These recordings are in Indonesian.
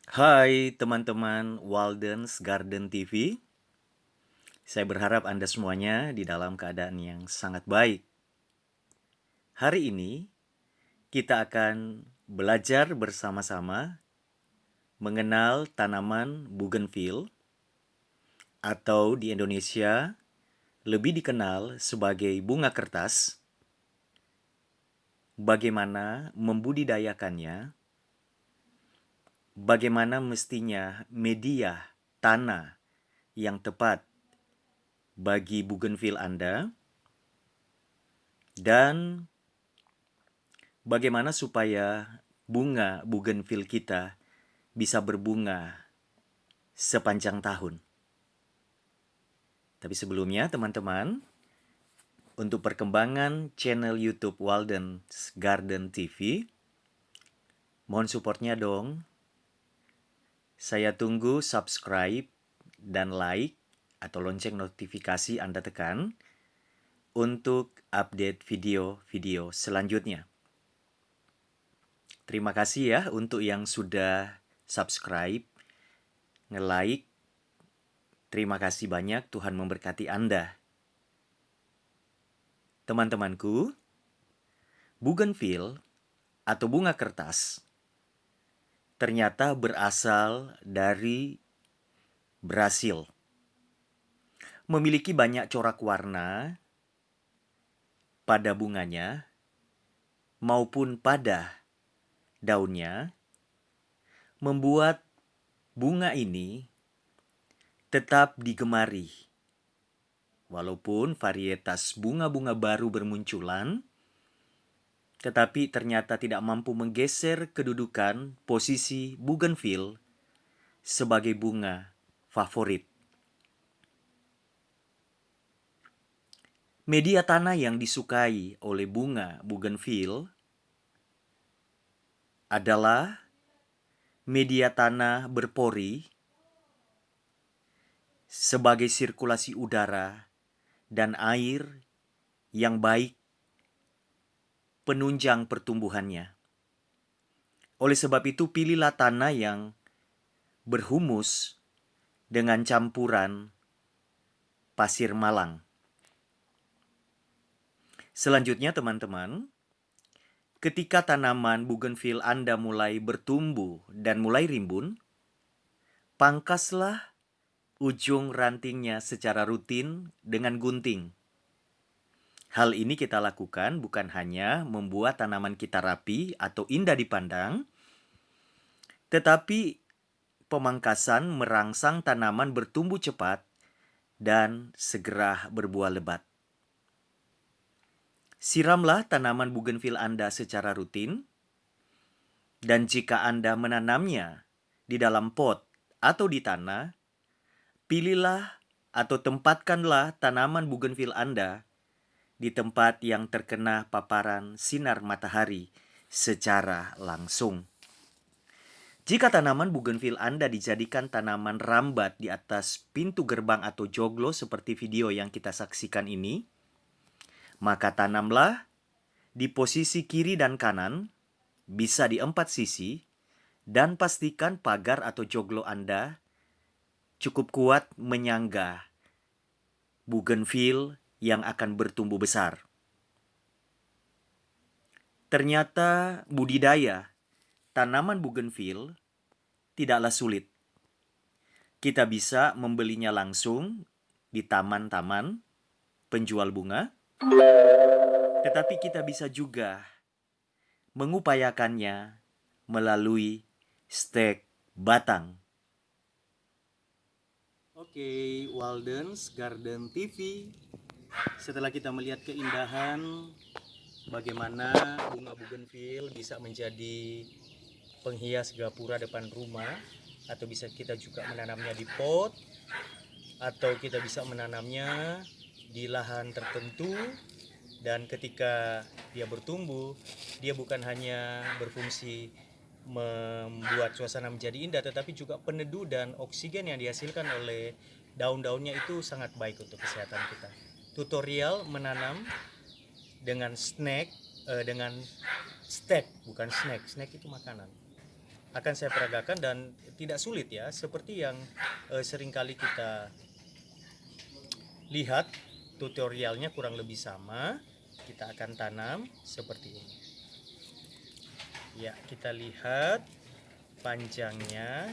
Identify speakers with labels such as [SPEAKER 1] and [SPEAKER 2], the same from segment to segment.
[SPEAKER 1] Hai teman-teman Walden's Garden TV. Saya berharap Anda semuanya di dalam keadaan yang sangat baik. Hari ini kita akan belajar bersama-sama mengenal tanaman bougainville atau di Indonesia lebih dikenal sebagai bunga kertas, bagaimana membudidayakannya, bagaimana mestinya media tanah yang tepat bagi bougainville Anda, dan bagaimana supaya bunga bougainville kita bisa berbunga sepanjang tahun. Tapi sebelumnya teman-teman, untuk perkembangan channel YouTube Walden's Garden TV, mohon supportnya dong. Saya tunggu subscribe dan like atau lonceng notifikasi Anda tekan untuk update video-video selanjutnya. Terima kasih ya untuk yang sudah subscribe, nge-like. Terima kasih banyak, Tuhan memberkati Anda. Teman-temanku, bougainville atau bunga kertas ternyata berasal dari Brasil. Memiliki banyak corak warna pada bunganya maupun pada daunnya, membuat bunga ini tetap digemari. Walaupun varietas bunga-bunga baru bermunculan, tetapi ternyata tidak mampu menggeser kedudukan posisi bougainville sebagai bunga favorit. Media tanah yang disukai oleh bunga bougainville adalah media tanah berpori sebagai sirkulasi udara dan air yang baik penunjang pertumbuhannya. Oleh sebab itu, pilihlah tanah yang berhumus dengan campuran pasir malang. Selanjutnya teman-teman, ketika tanaman bougainville Anda mulai bertumbuh dan mulai rimbun, pangkaslah ujung rantingnya secara rutin dengan gunting. Hal ini kita lakukan bukan hanya membuat tanaman kita rapi atau indah dipandang, tetapi pemangkasan merangsang tanaman bertumbuh cepat dan segera berbuah lebat. Siramlah tanaman bougainville Anda secara rutin, dan jika Anda menanamnya di dalam pot atau di tanah, pilihlah atau tempatkanlah tanaman bougainville Anda di tempat yang terkena paparan sinar matahari secara langsung. Jika tanaman bougainville Anda dijadikan tanaman rambat di atas pintu gerbang atau joglo seperti video yang kita saksikan ini, maka tanamlah di posisi kiri dan kanan, bisa di 4 sisi, dan pastikan pagar atau joglo Anda cukup kuat menyangga bougainville yang akan bertumbuh besar. Ternyata budidaya tanaman bougainville tidaklah sulit. Kita bisa membelinya langsung di taman-taman penjual bunga, tetapi kita bisa juga mengupayakannya melalui stek batang. Oke, Walden's Garden TV. Setelah kita melihat keindahan bagaimana bunga bougainville bisa menjadi penghias gapura depan rumah, atau bisa kita juga menanamnya di pot, atau kita bisa menanamnya di lahan tertentu, dan ketika dia bertumbuh, dia bukan hanya berfungsi membuat suasana menjadi indah, tetapi juga peneduh dan oksigen yang dihasilkan oleh daun-daunnya itu sangat baik untuk kesehatan kita. Tutorial menanam dengan snack, dengan stek, bukan snack itu makanan, akan saya peragakan dan tidak sulit ya, seperti yang seringkali kita lihat tutorialnya kurang lebih sama. Kita akan tanam seperti ini. Ya, kita lihat panjangnya.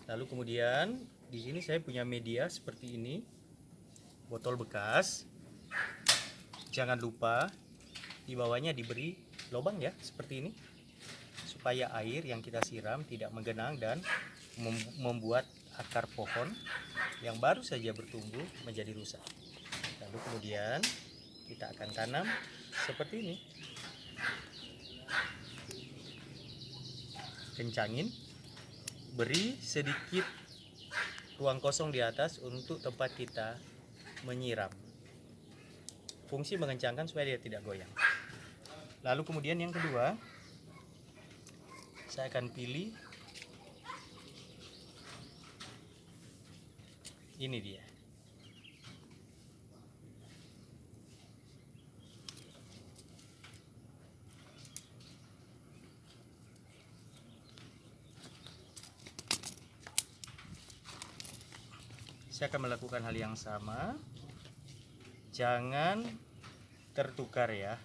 [SPEAKER 1] Lalu kemudian di sini saya punya media seperti ini, botol bekas. Jangan lupa di bawahnya diberi lubang ya, seperti ini, supaya air yang kita siram tidak menggenang dan membuat akar pohon yang baru saja bertumbuh menjadi rusak. Lalu kemudian kita akan tanam seperti ini. Kencangin, beri sedikit ruang kosong di atas untuk tempat kita menyiram. Fungsi mengencangkan supaya dia tidak goyang. Lalu kemudian yang kedua, saya akan pilih ini dia. Saya akan melakukan hal yang sama. Jangan tertukar ya.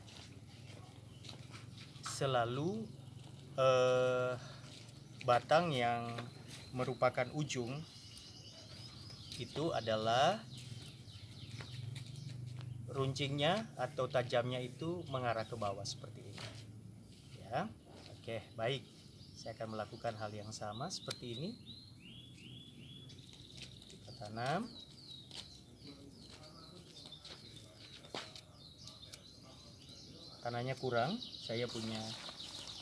[SPEAKER 1] Selalu batang yang merupakan ujung itu adalah runcingnya atau tajamnya itu mengarah ke bawah seperti ini. Ya. Oke, baik. Saya akan melakukan hal yang sama seperti ini. Tanam. Tanahnya kurang, saya punya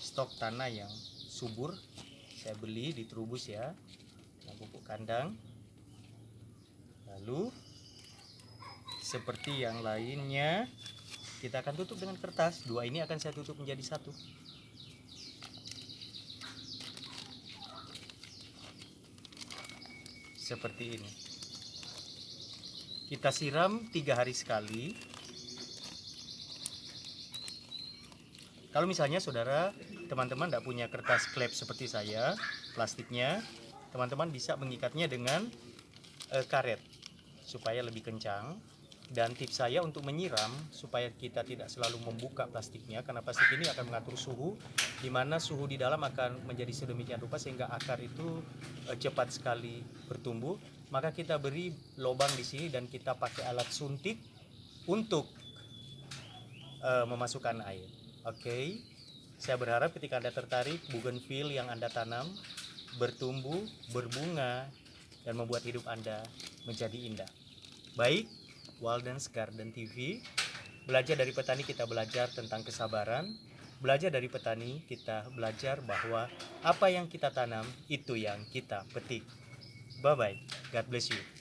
[SPEAKER 1] stok tanah yang subur, saya beli di Trubus ya, yang pupuk kandang. Lalu seperti yang lainnya, kita akan tutup dengan kertas. Dua ini akan saya tutup menjadi satu. Seperti ini. Kita siram 3 hari sekali. Kalau misalnya saudara, teman-teman tidak punya kertas klep seperti saya, plastiknya, teman-teman bisa mengikatnya dengan karet supaya lebih kencang. Dan tips saya untuk menyiram supaya kita tidak selalu membuka plastiknya, karena plastik ini akan mengatur suhu, di mana suhu di dalam akan menjadi sedemikian rupa sehingga akar itu cepat sekali bertumbuh. Maka kita beri lubang di sini dan kita pakai alat suntik untuk memasukkan air. Oke, saya berharap ketika Anda tertarik, bougainville yang Anda tanam bertumbuh, berbunga, dan membuat hidup Anda menjadi indah. Baik, Walden's Garden TV, belajar dari petani kita belajar tentang kesabaran. Belajar dari petani kita belajar bahwa apa yang kita tanam itu yang kita petik. Bye-bye, God bless you.